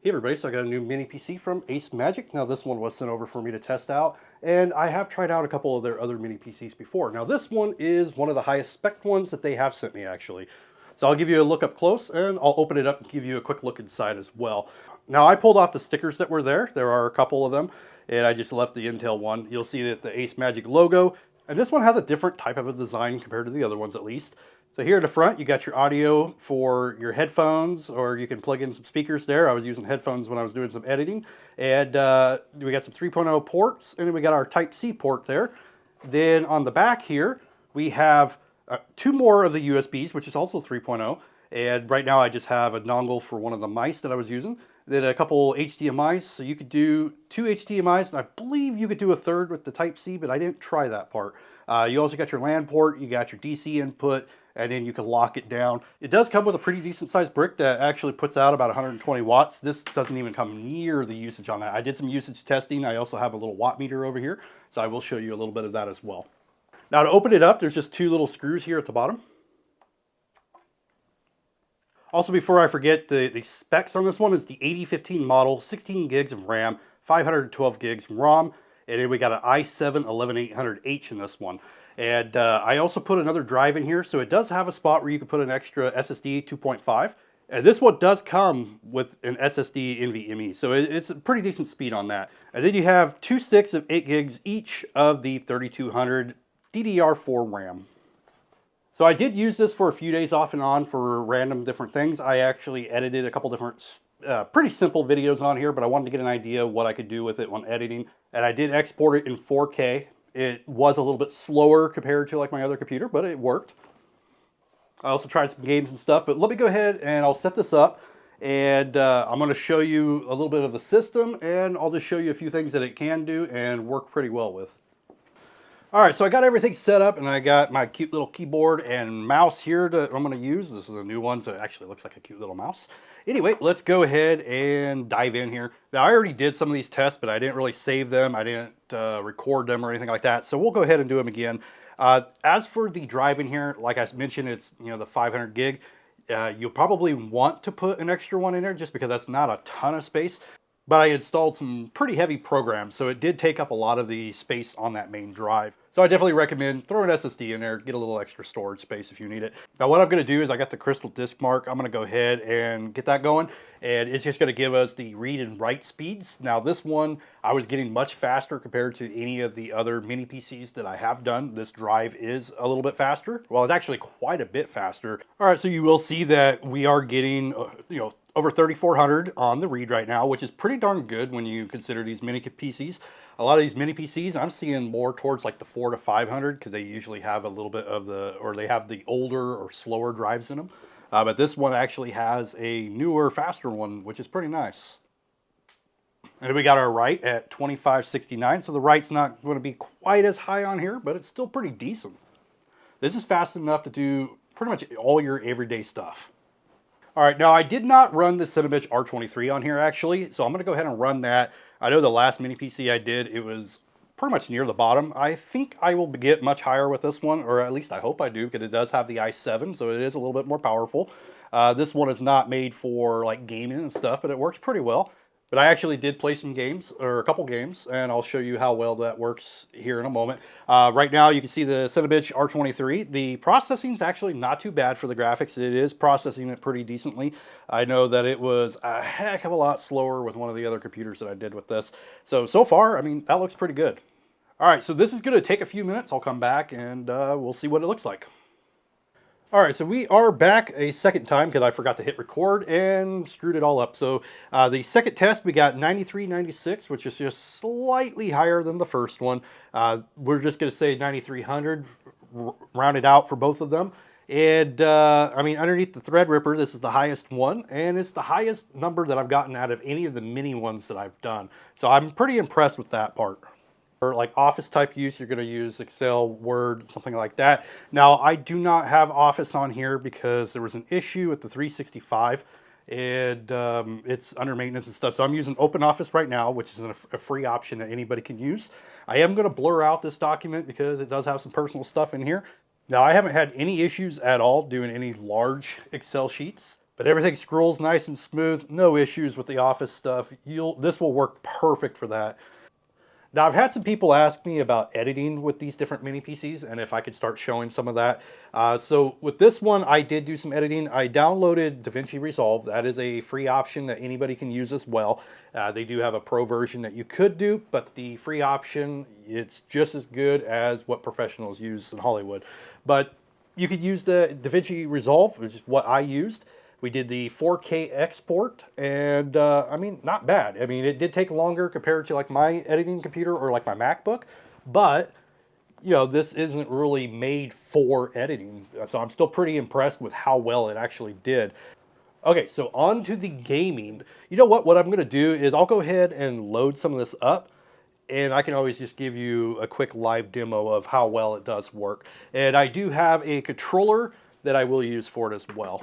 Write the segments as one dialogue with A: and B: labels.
A: Hey everybody, so I got a new mini PC from ACEMAGIC. Now this one was sent over for me to test out, and I have tried out a couple of their other mini PCs before. Now this one is one of the highest spec ones that they have sent me actually. So I'll give you a look up close and I'll open it up and give you a quick look inside as well. Now I pulled off the stickers that were there. There are a couple of them, and I just left the Intel one. You'll see that the ACEMAGIC logo, and this one has a different type of a design compared to the other ones at least. So here at the front, you got your audio for your headphones, or you can plug in some speakers there. I was using headphones when I was doing some editing. And we got some 3.0 ports, and then we got our Type-C port there. Then on the back here, we have two more of the USBs, which is also 3.0. And right now I just have a dongle for one of the mice that I was using. Then a couple HDMIs, so you could do two HDMIs, and I believe you could do a third with the Type-C, but I didn't try that part. You also got your LAN port, you got your DC input, and then you can lock it down. It does come with a pretty decent sized brick that actually puts out about 120 watts. This doesn't even come near the usage on that. I did some usage testing. I also have a little watt meter over here, so I will show you a little bit of that as well. Now to open it up, there's just two little screws here at the bottom. Also, before I forget, the specs on this one is the 8015 model, 16 gigs of RAM, 512 gigs ROM, and then we got an i7-11800H in this one. And I also put another drive in here, so it does have a spot where you can put an extra SSD 2.5. And this one does come with an SSD NVMe, so it's a pretty decent speed on that. And then you have two sticks of 8 gigs each of the 3200 DDR4 RAM. So I did use this for a few days off and on for random different things. I actually edited a couple different pretty simple videos on here, but I wanted to get an idea of what I could do with it when editing. And I did export it in 4K. It was a little bit slower compared to like my other computer, but it worked. I also tried some games and stuff, but let me go ahead and I'll set this up, and I'm going to show you a little bit of the system, and I'll just show you a few things that it can do and work pretty well with. All right, so I got everything set up, and I got my cute little keyboard and mouse here that I'm going to use. This is a new one, so it actually looks like a cute little mouse. Anyway, let's go ahead and dive in here. Now, I already did some of these tests, but I didn't really save them. I didn't record them or anything like that, so we'll go ahead and do them again. As for the drive in here, like I mentioned, it's the 500 gig. You'll probably want to put an extra one in there just because that's not a ton of space. But I installed some pretty heavy programs, so it did take up a lot of the space on that main drive. So I definitely recommend throw an SSD in there, get a little extra storage space if you need it. Now what I'm going to do is I got the crystal disk mark. I'm going to go ahead and get that going, and it's just going to give us the read and write speeds. Now this one, I was getting much faster compared to any of the other mini PCs that I have done. This drive is a little bit faster. Well, it's actually quite a bit faster. All right, so you will see that we are getting, over 3,400 on the read right now, which is pretty darn good when you consider these mini PCs. A lot of these mini PCs, I'm seeing more towards like the 400 to 500 because they usually have a little bit of they have the older or slower drives in them. But this one actually has a newer, faster one, which is pretty nice. And we got our write at 2569, so the write's not going to be quite as high on here, but it's still pretty decent. This is fast enough to do pretty much all your everyday stuff. All right, now I did not run the ACEMAGIC R23 on here actually, so I'm going to go ahead and run that. I know the last mini PC I did, it was pretty much near the bottom. I think I will get much higher with this one, or at least I hope I do, because it does have the i7, so it is a little bit more powerful. This one is not made for like gaming and stuff, but it works pretty well. But I actually did play some games, or a couple games, and I'll show you how well that works here in a moment. Right now you can see the ACEMAGIC R23. The processing is actually not too bad for the graphics. It is processing it pretty decently. I know that it was a heck of a lot slower with one of the other computers that I did with this. So far, I mean, that looks pretty good. All right, so this is going to take a few minutes. I'll come back and we'll see what it looks like. All right, so we are back a second time because I forgot to hit record and screwed it all up. So the second test, we got 9396, which is just slightly higher than the first one. We're just going to say 9300, rounded out for both of them. And I mean, underneath the Threadripper, this is the highest one, and it's the highest number that I've gotten out of any of the mini ones that I've done. So I'm pretty impressed with that part. For like office type use, you're going to use Excel, Word, something like that. Now, I do not have Office on here because there was an issue with the 365, and it's under maintenance and stuff. So I'm using OpenOffice right now, which is a free option that anybody can use. I am going to blur out this document because it does have some personal stuff in here. Now, I haven't had any issues at all doing any large Excel sheets. But everything scrolls nice and smooth, no issues with the Office stuff. This will work perfect for that. Now, I've had some people ask me about editing with these different mini PCs and if I could start showing some of that. So with this one, I did do some editing. I downloaded DaVinci Resolve. That is a free option that anybody can use as well. They do have a pro version that you could do, but the free option, it's just as good as what professionals use in Hollywood. But you could use the DaVinci Resolve, which is what I used. We did the 4K export, and I mean, not bad. I mean, it did take longer compared to like my editing computer or like my MacBook, but you know, this isn't really made for editing. So I'm still pretty impressed with how well it actually did. Okay, so on to the gaming. You know what? What I'm gonna do is I'll go ahead and load some of this up, and I can always just give you a quick live demo of how well it does work. And I do have a controller that I will use for it as well.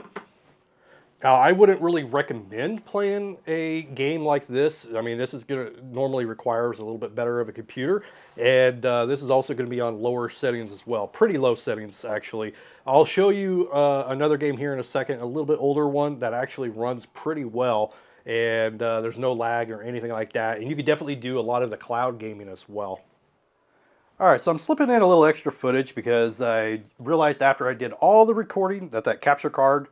A: Now, I wouldn't really recommend playing a game like this. I mean, this is going to normally requires a little bit better of a computer, and this is also going to be on lower settings as well. Pretty low settings, actually. I'll show you another game here in a second, a little bit older one that actually runs pretty well, and there's no lag or anything like that. And you can definitely do a lot of the cloud gaming as well. All right, so I'm slipping in a little extra footage because I realized after I did all the recording that that capture card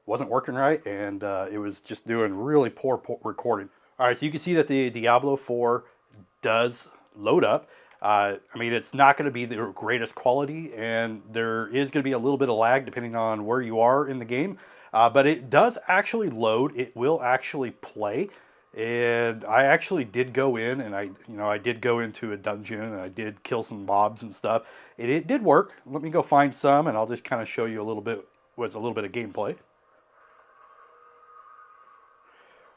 A: wasn't working right, and it was just doing really poor recording. All right, so you can see that the Diablo 4 does load up. I mean, it's not going to be the greatest quality, and there is going to be a little bit of lag depending on where you are in the game, but it does actually load. It will actually play, and I actually did go in, and I did go into a dungeon, and I did kill some mobs and stuff. It did work. Let me go find some, and I'll just kind of show you a little bit of gameplay.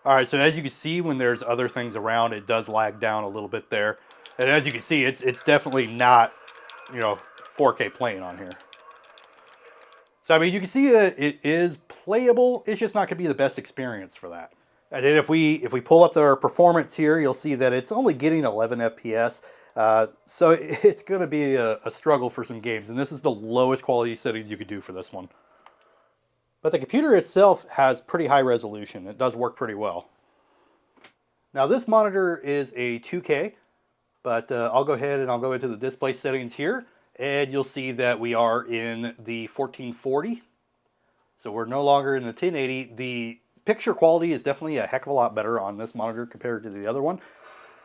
A: All right, so as you can see, when there's other things around, it does lag down a little bit there. And as you can see, it's definitely not, 4K playing on here. So, I mean, you can see that it is playable. It's just not going to be the best experience for that. And then if we pull up our performance here, you'll see that it's only getting 11 FPS. So it's going to be a struggle for some games. And this is the lowest quality settings you could do for this one. But the computer itself has pretty high resolution. It does work pretty well. Now this monitor is a 2K, but I'll go ahead and I'll go into the display settings here, and you'll see that we are in the 1440. So we're no longer in the 1080. The picture quality is definitely a heck of a lot better on this monitor compared to the other one.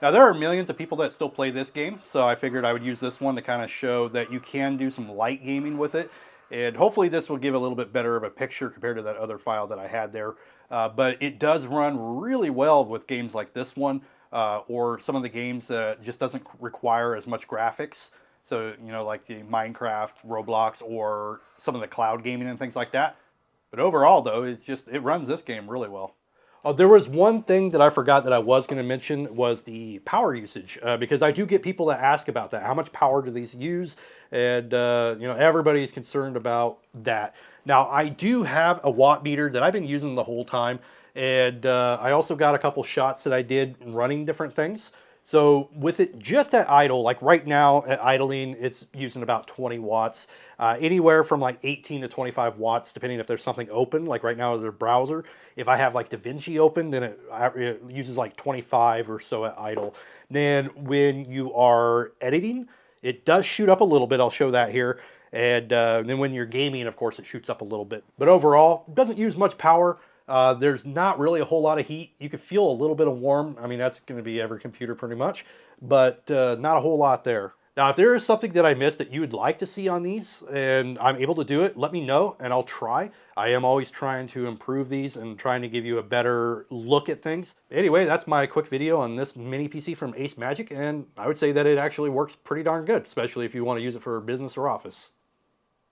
A: Now there are millions of people that still play this game, so I figured I would use this one to kind of show that you can do some light gaming with it. And hopefully this will give a little bit better of a picture compared to that other file that I had there. But it does run really well with games like this one, or some of the games that just doesn't require as much graphics. So, like the Minecraft, Roblox, or some of the cloud gaming and things like that. But overall, though, it runs this game really well. Oh, there was one thing that I forgot that I was going to mention was the power usage, because I do get people that ask about that. How much power do these use? And, everybody's concerned about that. Now, I do have a watt meter that I've been using the whole time. And I also got a couple shots that I did running different things. So with it just at idle, like right now at idling, it's using about 20 watts, anywhere from like 18 to 25 watts, depending if there's something open. Like right now, there's a browser. If I have like DaVinci open, then it uses like 25 or so at idle. Then when you are editing, it does shoot up a little bit. I'll show that here. And then when you're gaming, of course, it shoots up a little bit. But overall, it doesn't use much power. There's not really a whole lot of heat. You can feel a little bit of warm. I mean, that's going to be every computer pretty much, but not a whole lot there. Now, if there is something that I missed that you would like to see on these and I'm able to do it, let me know and I'll try. I am always trying to improve these and trying to give you a better look at things. Anyway, that's my quick video on this mini PC from ACEMAGIC, and I would say that it actually works pretty darn good, especially if you want to use it for business or office.